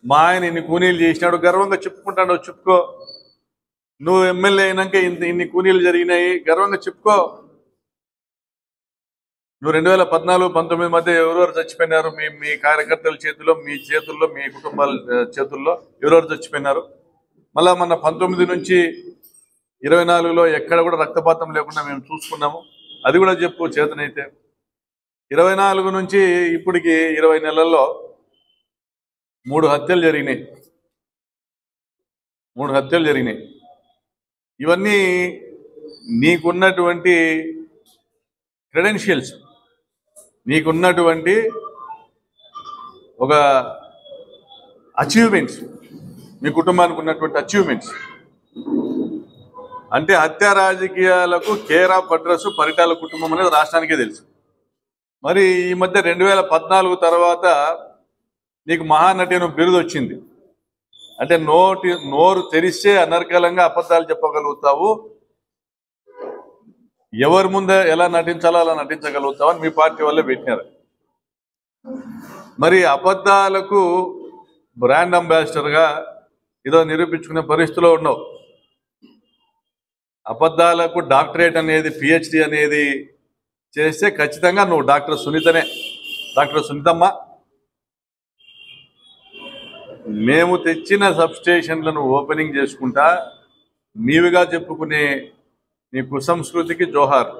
మా ఆయన ఇన్ని కూనీలు చేసినాడు గర్వంగా చెప్పుకుంటాడు. చెప్పుకో. నువ్వు ఎమ్మెల్యే అయినాక ఇన్ని కూనీలు జరిగినాయి గర్వంగా చెప్పుకో. నువ్వు 2014-19 మధ్య ఎవరెవరు చచ్చిపోయినారు? మీ కార్యకర్తల చేతుల్లో, మీ చేతుల్లో, మీ కుటుంబాల చేతుల్లో ఎవరెవరు చచ్చిపోయినారు? మళ్ళా మన 19 నుంచి 24లో ఎక్కడ కూడా రక్తపాతం లేకుండా మేము చూసుకున్నాము. అది కూడా చెప్పు చేతనైతే. 24 నుంచి ఇప్పటికి 20 నెలల్లో 3 హత్యలు జరిగినాయి. 3 హత్యలు జరిగినాయి. ఇవన్నీ నీకున్నటువంటి క్రెడెన్షియల్స్, నీకున్నటువంటి ఒక అచీవ్మెంట్స్, మీ కుటుంబానికి ఉన్నటువంటి అచీవ్మెంట్స్. అంటే హత్యా రాజకీయాలకు కేర్ ఆఫ్ అడ్రస్ పరిటాల కుటుంబం అనేది రాష్ట్రానికే తెలుసు. మరి ఈ మధ్య 2014 తర్వాత నీకు మహానటి అని బిరుదు వచ్చింది. అంటే నోరు తెరిస్తే అనర్గళంగా అబద్ధాలు చెప్పగలుగుతావు, ఎవరి ముందే ఎలా నటించాలో అలా నటించగలుగుతావు అని మీ పార్టీ వల్లే పెట్టినారు. మరి అబద్ధాలకు బ్రాండ్ అంబాసిడర్గా ఏదో నిరూపించుకునే పరిస్థితిలో ఉన్నావు. అబద్ధాలకు డాక్టరేట్ అనేది, పిహెచ్డి అనేది చేస్తే ఖచ్చితంగా నువ్వు డాక్టర్ సునీతనే. డాక్టర్ సునీతమ్మ, మేము తెచ్చిన సబ్స్టేషన్లను ఓపెనింగ్ చేసుకుంటా నీవిగా చెప్పుకునే నీ కుసంస్కృతికి జోహార్.